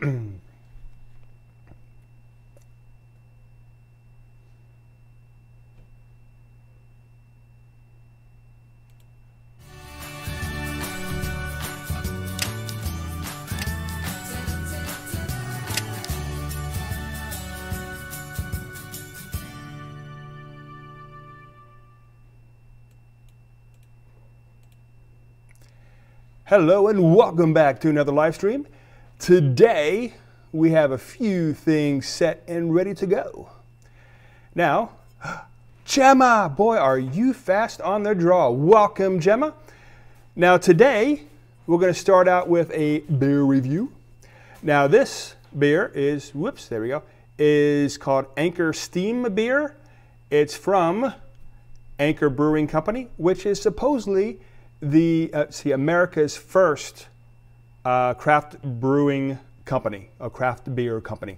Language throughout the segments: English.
Hello and welcome back to another live stream. Today we have a few things set and ready to go. Now, Gemma, boy, are you fast on the draw. Welcome, Gemma. Now today we're going to start out with a beer review. Now this beer is, whoops, there we go, is called Anchor Steam Beer. It's from Anchor Brewing Company, which is supposedly America's first craft brewing company, a craft beer company.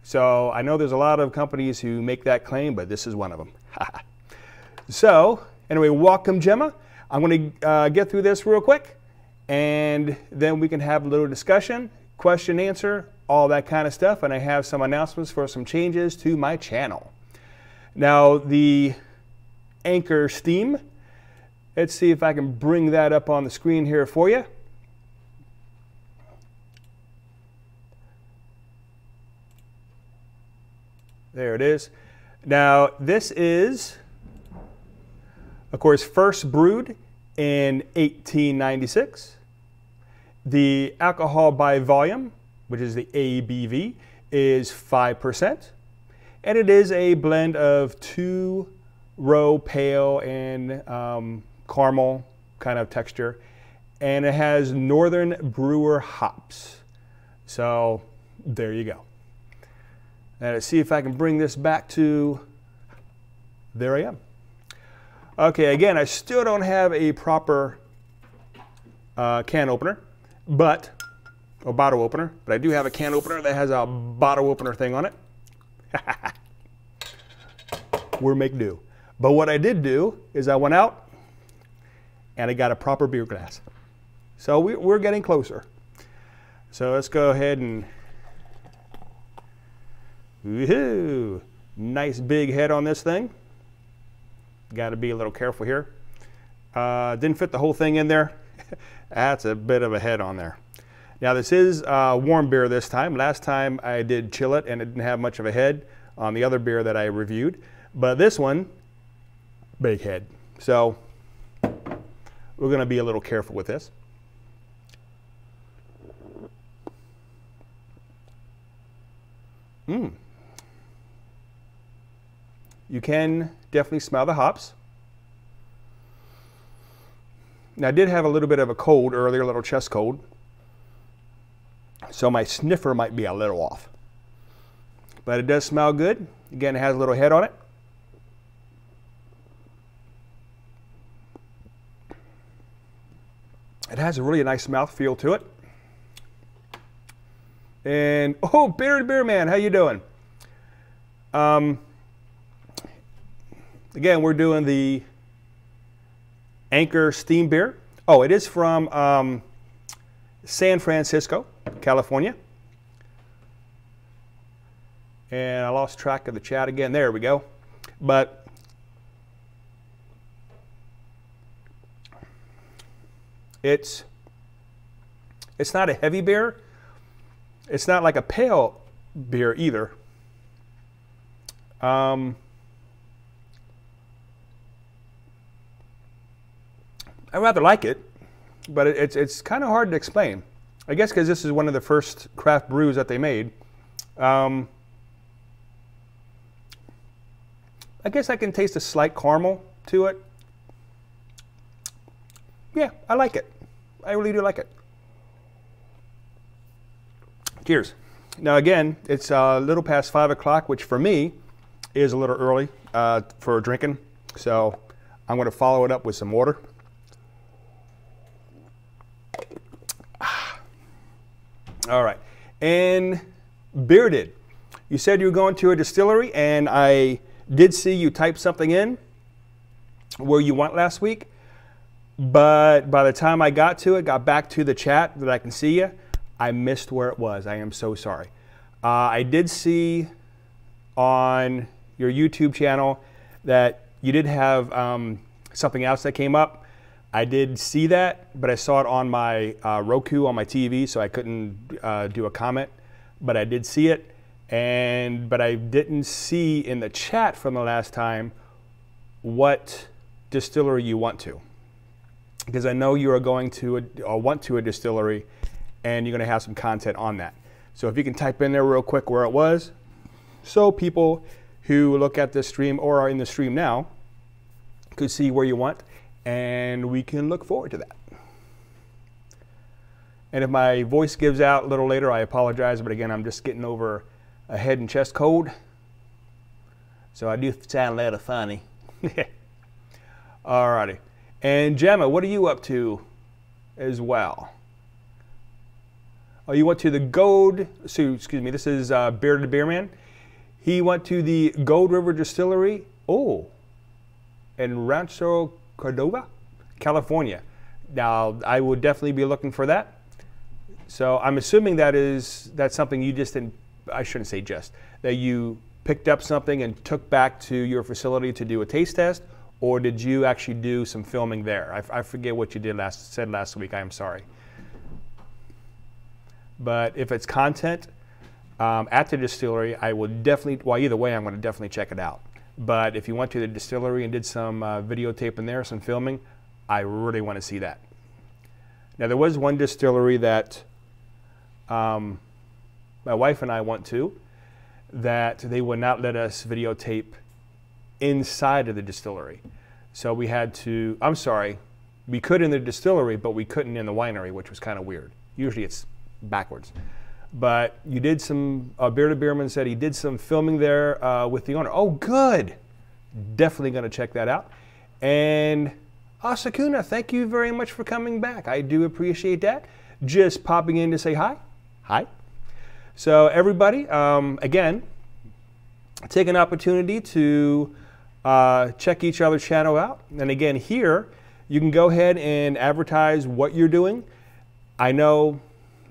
So I know there's a lot of companies who make that claim, but this is one of them. So anyway, welcome, Gemma. I'm going to get through this real quick, and then we can have a little discussion, question, answer, all that kind of stuff. And I have some announcements for some changes to my channel. Now, the Anchor Steam, let's see if I can bring that up on the screen here for you. There it is. Now, this is, of course, first brewed in 1896. The alcohol by volume, which is the ABV, is 5%. And it is a blend of two-row pale and caramel kind of texture, and it has Northern Brewer hops. So there you go. And let's see if I can bring this back to, there I am. Okay, again, I still don't have a proper can opener, or bottle opener, but I do have a can opener that has a bottle opener thing on it. We're make do. But what I did do is I went out and I got a proper beer glass. So we're getting closer. So let's go ahead and, woohoo, nice big head on this thing. Got to be a little careful here. Didn't fit the whole thing in there. That's a bit of a head on there. Now this is warm beer this time. Last time I did chill it and it didn't have much of a head on the other beer that I reviewed. But this one, big head. So we're going to be a little careful with this. You can definitely smell the hops. Now I did have a little bit of a cold earlier, a little chest cold. So my sniffer might be a little off. But it does smell good. Again, it has a little head on it. It has a really nice mouthfeel to it. And, oh, Bearded Beer Man, how you doing? Again, we're doing the Anchor Steam Beer. Oh, it is from San Francisco, California. And I lost track of the chat again. There we go. But it's not a heavy beer. It's not like a pale beer either. I rather like it, but it's kind of hard to explain. I guess because this is one of the first craft brews that they made. I guess I can taste a slight caramel to it. Yeah, I like it. I really do like it. Cheers. Now again, it's a little past 5 o'clock, which for me is a little early for drinking. So I'm going to follow it up with some water. All right. And Bearded, you said you were going to a distillery, and I did see you type something in where you went last week. But by the time I got back to the chat that I can see you, I missed where it was. I am so sorry. I did see on your YouTube channel that you did have something else that came up. I did see that, but I saw it on my Roku on my TV, so I couldn't do a comment. But I did see it, but I didn't see in the chat from the last time what distillery you want to, because I know you are going to or want to a distillery, and you're going to have some content on that. So if you can type in there real quick where it was, so people who look at this stream or are in the stream now could see where you want, and we can look forward to that. And if my voice gives out a little later, I apologize, but again, I'm just getting over a head and chest cold, so I do sound a little funny. Alrighty. And Gemma, what are you up to as well? Oh, you went to the Gold, so excuse me, this is Bearded Beer Man. He went to the Gold River Distillery, in Rancho Cordova, California. Now, I would definitely be looking for that. So I'm assuming that's something you just didn't, I shouldn't say just, that you picked up something and took back to your facility to do a taste test, or did you actually do some filming there? I forget what you said last week, I am sorry. But if it's content at the distillery, I will definitely, well, either way, I'm going to definitely check it out. But if you went to the distillery and did some videotape in there, some filming, I really want to see that. Now, there was one distillery that my wife and I went to that they would not let us videotape inside of the distillery. So we had to, I'm sorry, we could in the distillery, but we couldn't in the winery, which was kind of weird. Usually it's backwards. But you did some, Bearded Beerman said he did some filming there with the owner. Oh, good. Definitely going to check that out. And Asakuna, thank you very much for coming back. I do appreciate that. Just popping in to say hi. Hi. So everybody, again, take an opportunity to check each other's channel out. And again, here, you can go ahead and advertise what you're doing. I know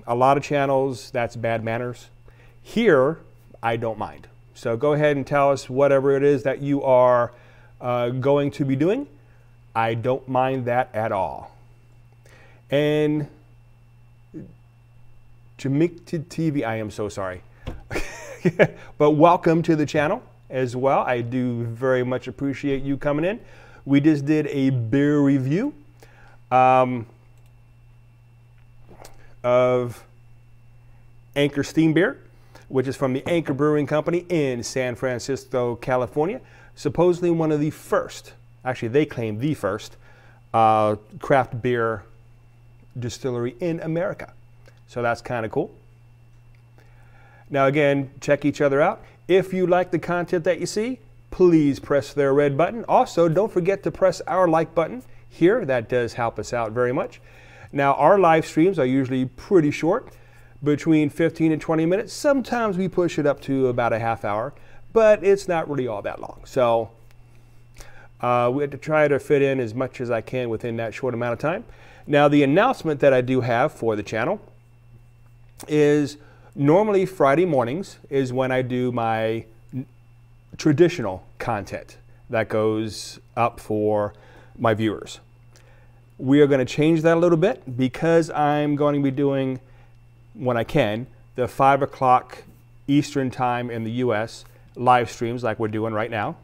a lot of channels, that's bad manners. Here, I don't mind. So go ahead and tell us whatever it is that you are going to be doing. I don't mind that at all. And Jamaica TV, I am so sorry. But welcome to the channel as well. I do very much appreciate you coming in. We just did a beer review of Anchor Steam Beer, which is from the Anchor Brewing Company in San Francisco, California. Supposedly one of the first, actually they claim the first, craft beer distillery in America. So that's kind of cool. Now again, check each other out. If you like the content that you see, please press their red button. Also, don't forget to press our like button here. That does help us out very much. Now, our live streams are usually pretty short, between 15 and 20 minutes. Sometimes we push it up to about a half hour, but it's not really all that long. So we have to try to fit in as much as I can within that short amount of time. Now, the announcement that I do have for the channel is normally Friday mornings is when I do my traditional content that goes up for my viewers. We are going to change that a little bit because I'm going to be doing, when I can, the 5 o'clock Eastern time in the US live streams like we're doing right now.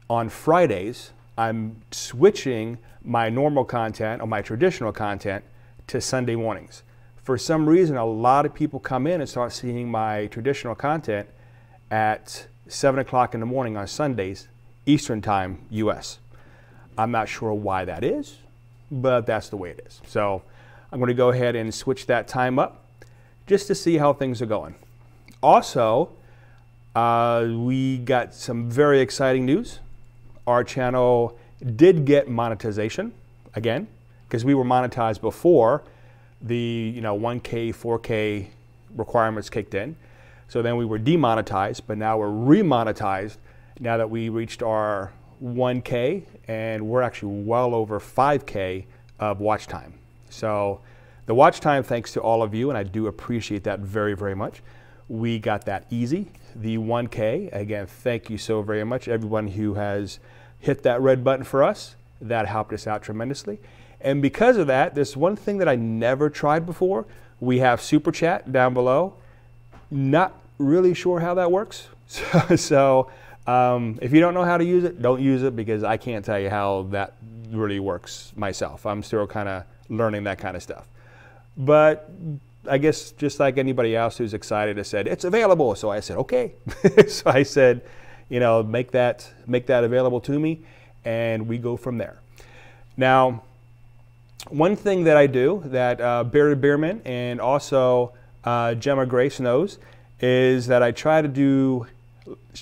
On Fridays, I'm switching my normal content or my traditional content to Sunday mornings. For some reason, a lot of people come in and start seeing my traditional content at 7 o'clock in the morning on Sundays, Eastern time, US. I'm not sure why that is, but that's the way it is. So I'm going to go ahead and switch that time up just to see how things are going. Also, we got some very exciting news. Our channel did get monetization again, because we were monetized before the 1K, 4K requirements kicked in. So then we were demonetized, but now we're remonetized now that we reached our 1K, and we're actually well over 5K of watch time. So The watch time, thanks to all of you, and I do appreciate that very, very much. We got that easy. The 1K, again, thank you so very much. Everyone who has hit that red button for us, that helped us out tremendously. And because of that, there's one thing that I never tried before. We have Super Chat down below. Not really sure how that works. So if you don't know how to use it, don't use it, because I can't tell you how that really works myself. I'm still kind of learning that kind of stuff. But I guess just like anybody else who's excited, I said, it's available. So I said, okay. So I said, you know, make that available to me, and we go from there. Now, one thing that I do that Barry Bierman and also Gemma Grace knows is that I try to do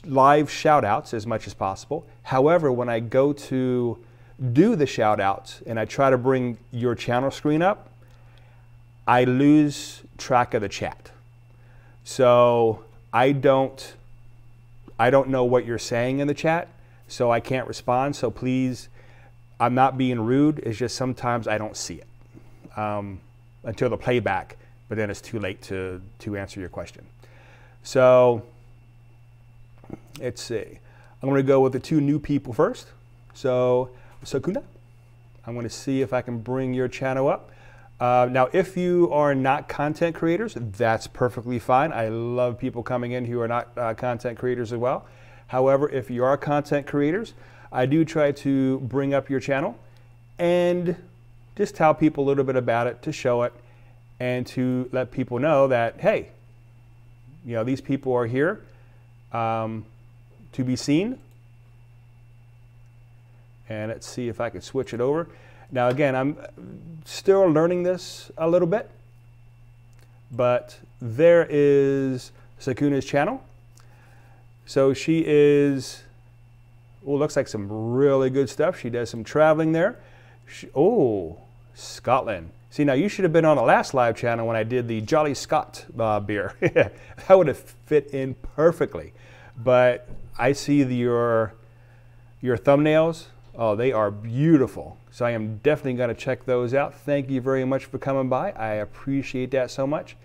live shout outs as much as possible. However, when I go to do the shout outs and I try to bring your channel screen up, I lose track of the chat. So I don't know what you're saying in the chat, so I can't respond. So please, I'm not being rude. It's just sometimes I don't see it until the playback, but then it's too late to answer your question. So let's see. I'm going to go with the two new people first. So Sakuna, I'm going to see if I can bring your channel up. Now, if you are not content creators, that's perfectly fine. I love people coming in who are not content creators as well. However, if you are content creators, I do try to bring up your channel and just tell people a little bit about it, to show it, and to let people know that, hey, you know, these people are here to be seen. And let's see if I can switch it over. Now again, I'm still learning this a little bit, but there is Sakuna's channel. So she is, oh, looks like some really good stuff. She does some traveling there. Oh, Scotland. See, now you should have been on the last live channel when I did the Jolly Scott beer. That would have fit in perfectly. But I see your thumbnails. Oh, they are beautiful. So I am definitely going to check those out. Thank you very much for coming by. I appreciate that so much.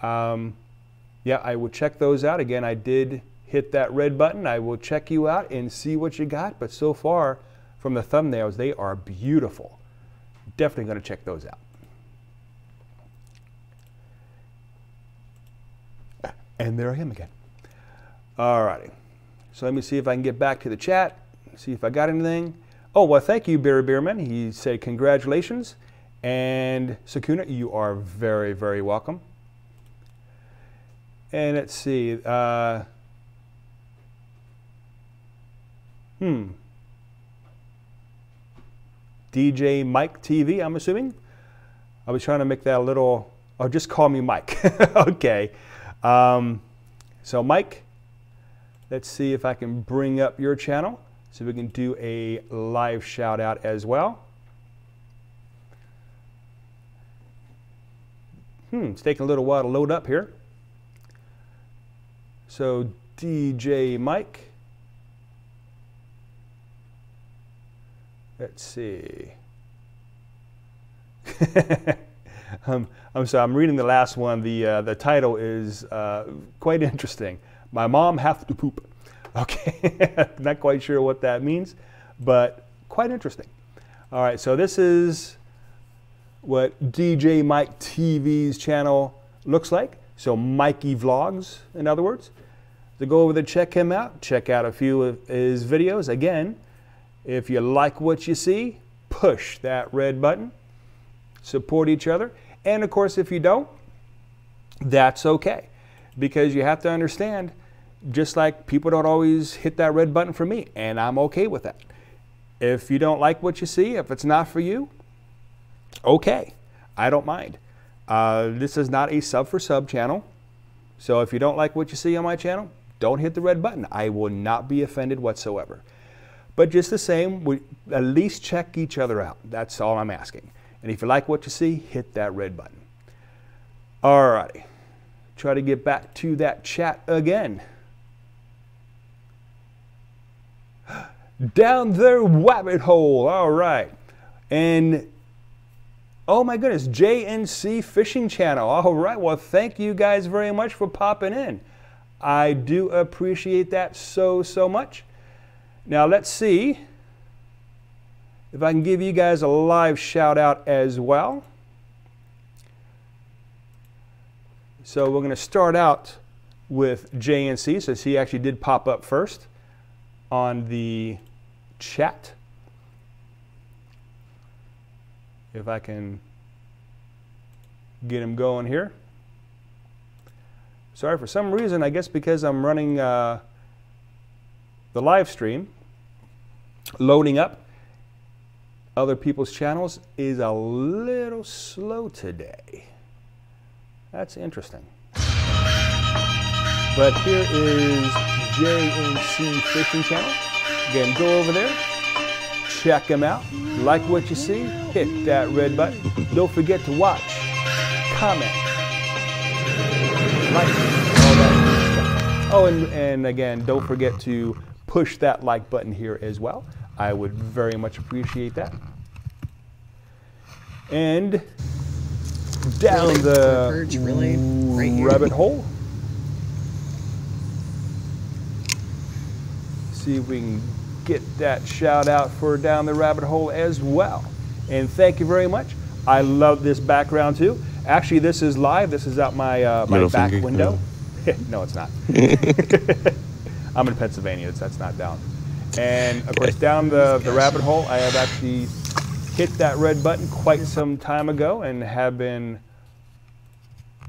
Yeah, I will check those out. Again, I did hit that red button. I will check you out and see what you got. But so far, from the thumbnails, they are beautiful. Definitely going to check those out. And there I am again. All righty. So let me see if I can get back to the chat, see if I got anything. Oh, well, thank you, Barry Bierman. He said congratulations. And Sakuna, you are very, very welcome. And let's see. DJ Mike TV, I'm assuming. I was trying to make that a little, oh, just call me Mike. Okay. So Mike, let's see if I can bring up your channel so we can do a live shout out as well. It's taking a little while to load up here. So DJ Mike. Let's see. I'm sorry, I'm reading the last one. The title is quite interesting. My mom have to poop. Okay, not quite sure what that means, but quite interesting. All right, so this is what DJ Mike TV's channel looks like. So Mikey Vlogs, in other words. To go over there, check him out. Check out a few of his videos. Again, if you like what you see, push that red button. Support each other. And of course, if you don't, that's okay. Because you have to understand, just like people don't always hit that red button for me, and I'm okay with that. If you don't like what you see, if it's not for you, okay, I don't mind. This is not a sub for sub channel. So if you don't like what you see on my channel, don't hit the red button. I will not be offended whatsoever. But just the same, we at least check each other out. That's all I'm asking. And if you like what you see, hit that red button. All righty. Try to get back to that chat again. Down the rabbit hole. All right. And Oh my goodness, JNC Fishing Channel. All right, well, thank you guys very much for popping in. I do appreciate that so much. Now let's see if I can give you guys a live shout out as well. So we're going to start out with JNC, since he actually did pop up first on the chat. If I can get him going here. Sorry, for some reason, I guess because I'm running the live stream, loading up other people's channels is a little slow today. That's interesting. But here is JNC Fishing Channel. Again, go over there, check them out. Like what you see, hit that red button. Don't forget to watch, comment, like, all that stuff. Oh, and again, don't forget to push that like button here as well. I would very much appreciate that. And down the rabbit hole. See if we can get that shout out for down the rabbit hole as well. And thank you very much. I love this background too. Actually, this is live. This is out my my back window. No, it's not. I'm in Pennsylvania. That's not down. And of course, down the rabbit hole, I have actually hit that red button quite some time ago and have been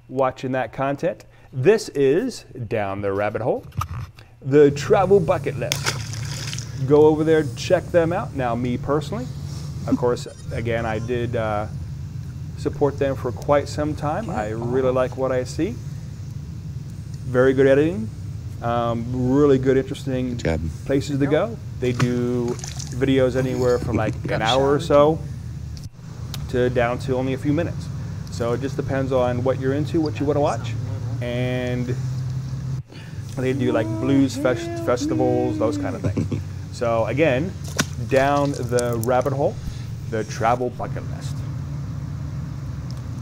watching that content. This is down the rabbit hole, the travel bucket list. Go over there, check them out. Now, me personally, of course, again, I did support them for quite some time. I really like what I see. Very good editing. Really good, interesting places to go. They do videos anywhere from like an hour or so to down to only a few minutes. So it just depends on what you're into, what you want to watch. And they do like blues festivals, those kind of things. So again, down the rabbit hole, the travel bucket list.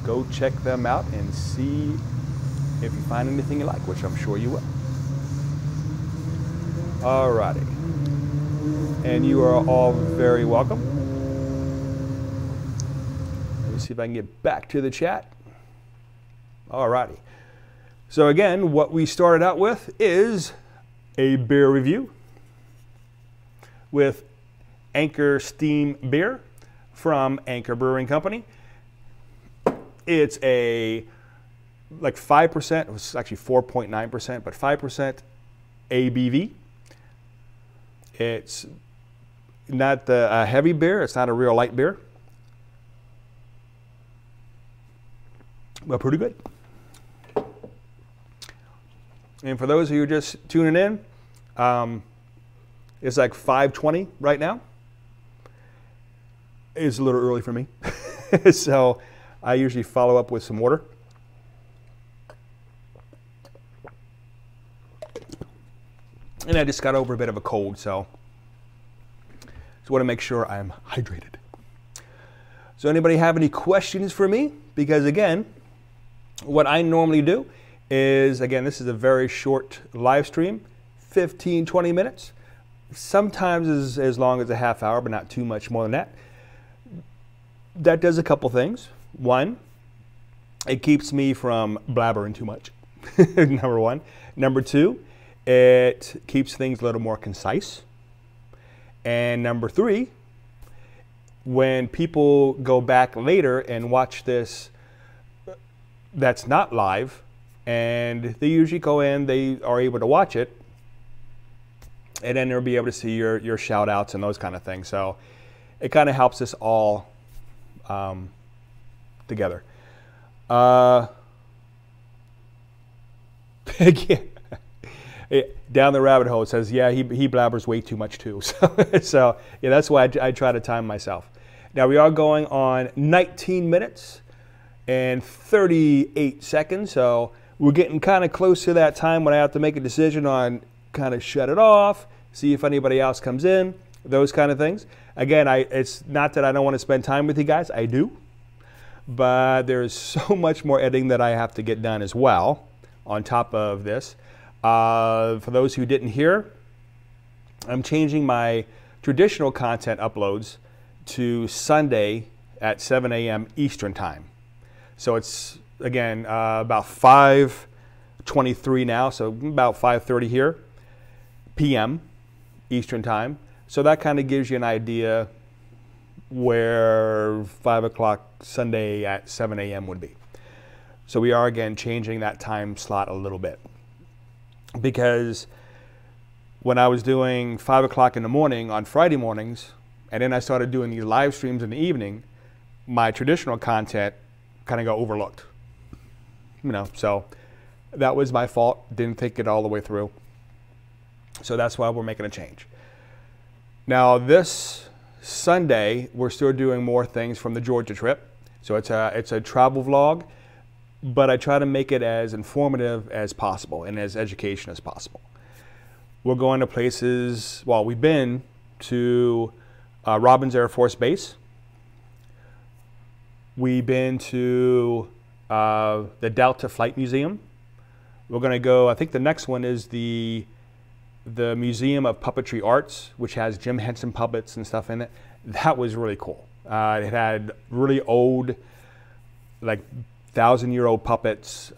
Go check them out and see if you find anything you like, which I'm sure you will. Alrighty. And you are all very welcome. Let me see if I can get back to the chat. Alrighty. So again, what we started out with is a beer review with Anchor Steam Beer from Anchor Brewing Company. It's a like 5%, it was actually 4.9%, but 5% ABV. It's not a heavy beer, it's not a real light beer, but pretty good. And for those of you just tuning in, it's like 5:20 right now. It's a little early for me. So I usually follow up with some water. And I just got over a bit of a cold, so just want to make sure I'm hydrated. So anybody have any questions for me? Because again, what I normally do is, again, this is a very short live stream, 15, 20 minutes. Sometimes as long as a half hour, but not too much more than that. That does a couple things. One, it keeps me from blabbering too much, number one. Number two, it keeps things a little more concise. And number three, when people go back later and watch this that's not live, and they usually go in, they are able to watch it, and then they'll be able to see your shout outs and those kind of things. So it kind of helps us all together. Again, down the rabbit hole, it says, yeah, he blabbers way too much too. So yeah, that's why I try to time myself. Now we are going on 19 minutes and 38 seconds. So we're getting kind of close to that time when I have to make a decision on kind of shut it off, see if anybody else comes in, those kind of things. Again, it's not that I don't want to spend time with you guys. I do. but there's so much more editing that I have to get done as well on top of this. For those who didn't hear, I'm changing my traditional content uploads to Sunday at 7 a.m. Eastern time. So it's, again, about 5:23 now, so about 5:30 here, p.m. Eastern time. So that kind of gives you an idea where 5 o'clock Sunday at 7 a.m. would be. So we are, again, changing that time slot a little bit. Because when I was doing 5 o'clock in the morning on Friday mornings, and then I started doing these live streams in the evening, my traditional content kind of got overlooked. You know, so that was my fault. Didn't think it all the way through. So that's why we're making a change. Now this Sunday, we're still doing more things from the Georgia trip. So it's a travel vlog, but I try to make it as informative as possible and as educational as possible. We're going to places, well, we've been to Robins Air Force Base. We've been to the Delta Flight Museum. We're going to go, I think the next one is the Museum of Puppetry Arts, which has Jim Henson puppets and stuff in it. That was really cool. It had really old, like 1,000-year-old puppets.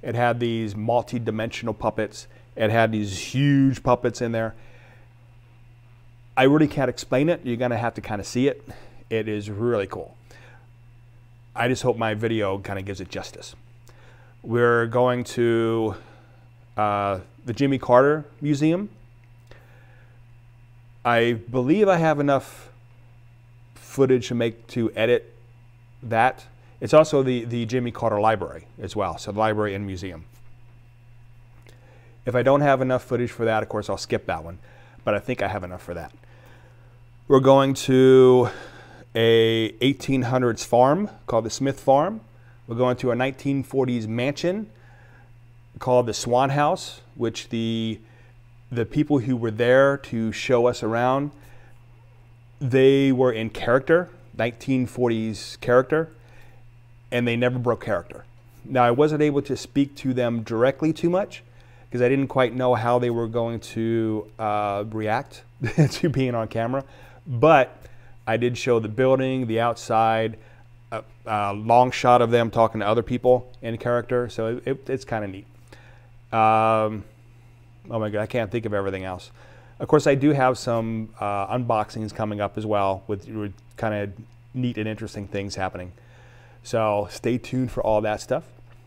It had these multi-dimensional puppets. It had these huge puppets in there. I really can't explain it. You're going to have to kind of see it. It is really cool. I just hope my video kind of gives it justice. We're going to the Jimmy Carter Museum. I believe I have enough footage to edit that. It's also the Jimmy Carter Library as well, so the library and museum. If I don't have enough footage for that, of course, I'll skip that one, but I think I have enough for that. We're going to a 1800s farm called the Smith Farm. We're going to a 1940s mansion called the Swan House, which the people who were there to show us around, they were in character, 1940s character, and they never broke character. Now, I wasn't able to speak to them directly too much because I didn't quite know how they were going to react to being on camera, but I did show the building, the outside, a long shot of them talking to other people in character, so it's kind of neat. Oh my God, I can't think of everything else. Of course, I do have some unboxings coming up as well with kind of neat and interesting things happening. So stay tuned for all that stuff.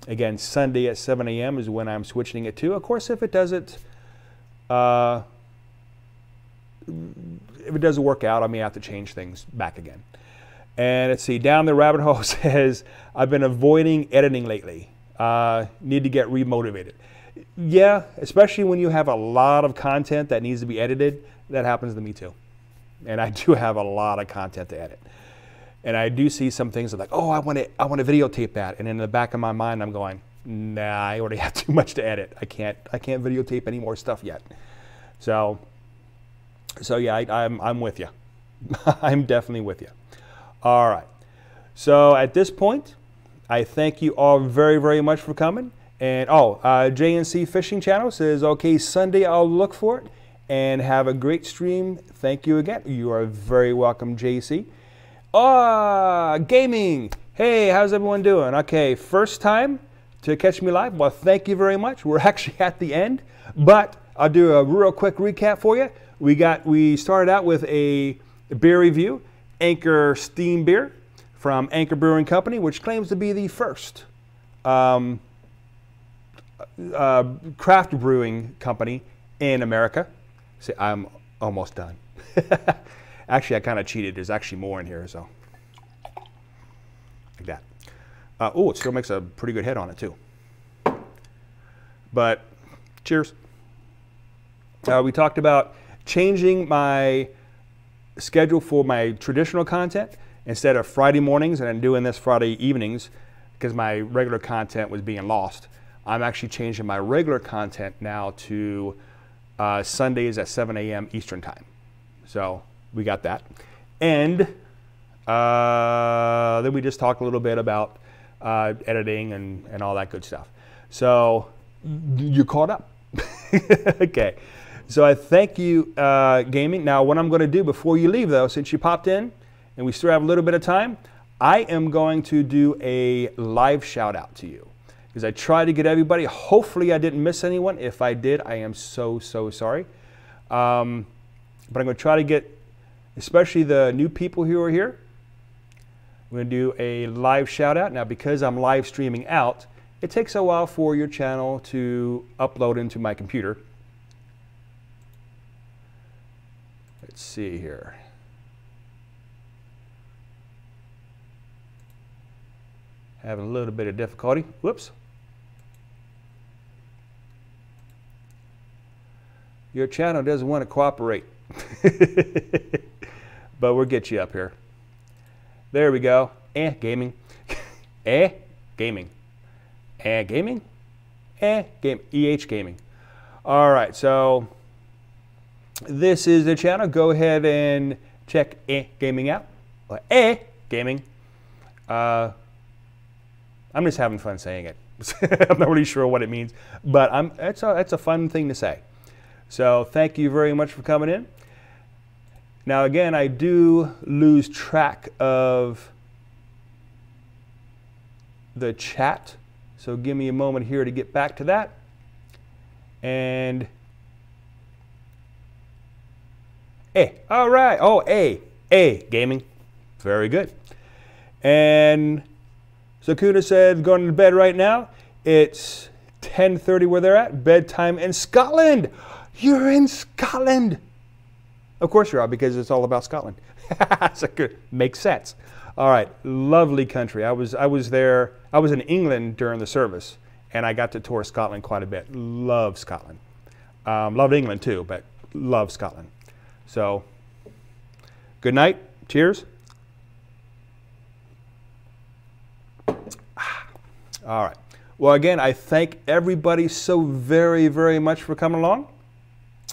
Again, Sunday at 7 a.m. is when I'm switching it to. Of course, if it doesn't work out, I may have to change things back again. And let's see, Down the Rabbit Hole says, I've been avoiding editing lately. Need to get remotivated. Yeah, especially when you have a lot of content that needs to be edited. That happens to me too. And I do have a lot of content to edit. And I do see some things that like, oh, I want to videotape that. And in the back of my mind, I'm going, nah, I already have too much to edit. I can't videotape any more stuff yet. So yeah, I'm with you. I'm definitely with you. All right. So at this point, I thank you all very, very much for coming. And JNC Fishing Channel says, okay, Sunday I'll look for it. And have a great stream. Thank you again. You are very welcome, JC. Gaming. Hey, how's everyone doing? Okay, first time to catch me live. Well, thank you very much. We're actually at the end, but I'll do a real quick recap for you. We started out with a beer review, Anchor Steam Beer from Anchor Brewing Company, which claims to be the first craft brewing company in America. See, I'm almost done. Actually, I kind of cheated. There's actually more in here, so like that. Oh, it still makes a pretty good head on it too. But cheers. We talked about changing my schedule for my traditional content. Instead of Friday mornings and then doing this Friday evenings because my regular content was being lost, I'm actually changing my regular content now to Sundays at 7 a.m. Eastern time. So we got that. And Then we just talk a little bit about editing and all that good stuff. So you're caught up. Okay. So I thank you, gaming. Now, what I'm going to do before you leave, though, since you popped in and we still have a little bit of time, I am going to do a live shout out to you because I try to get everybody. Hopefully, I didn't miss anyone. If I did, I am so sorry. But I'm going to try to get, especially the new people who are here. I'm going to do a live shout out. Now, because I'm live streaming out, it takes a while for your channel to upload into my computer. Let's see here. Having a little bit of difficulty. Whoops. Your channel doesn't want to cooperate. But we'll get you up here. There we go. Gaming. Gaming. Gaming. Game. EH Gaming. All right, so this is the channel. Go ahead and check gaming out. Or gaming. I'm just having fun saying it. I'm not really sure what it means, but it's a fun thing to say. So thank you very much for coming in. Now again, I do lose track of the chat, so give me a moment here to get back to that. And all right. Oh, gaming. Very good. And Sakuna said, going to bed right now. It's 10:30 where they're at. Bedtime in Scotland. You're in Scotland. Of course you are, because it's all about Scotland. So good. Makes sense. All right. Lovely country. I was there. I was in England during the service, and I got to tour Scotland quite a bit. Love Scotland. Love England too, but love Scotland. So, good night. Cheers. All right. Well, again, I thank everybody so very much for coming along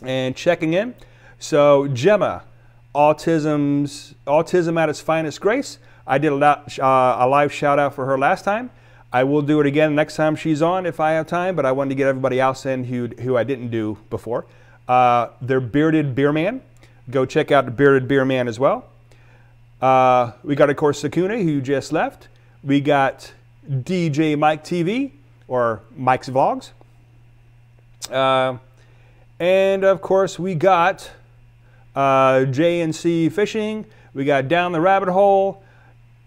and checking in. So, Gemma, Autism at its Finest Grace. I did a live shout out for her last time. I will do it again next time she's on if I have time, but I wanted to get everybody else in who I didn't do before. Their Bearded Beer Man. Go check out the Bearded Beer Man as well. We got, of course, Sakuna, who just left. We got DJ Mike TV, or Mike's Vlogs. And, of course, we got JNC Fishing. We got Down the Rabbit Hole.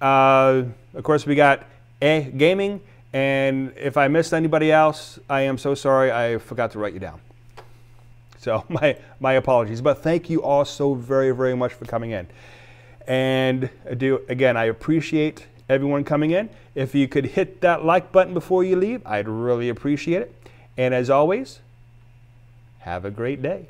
Of course, we got Gaming. And if I missed anybody else, I am so sorry. I forgot to write you down. So my apologies. But thank you all so very much for coming in. And again, I appreciate everyone coming in. If you could hit that like button before you leave, I'd really appreciate it. And as always, have a great day.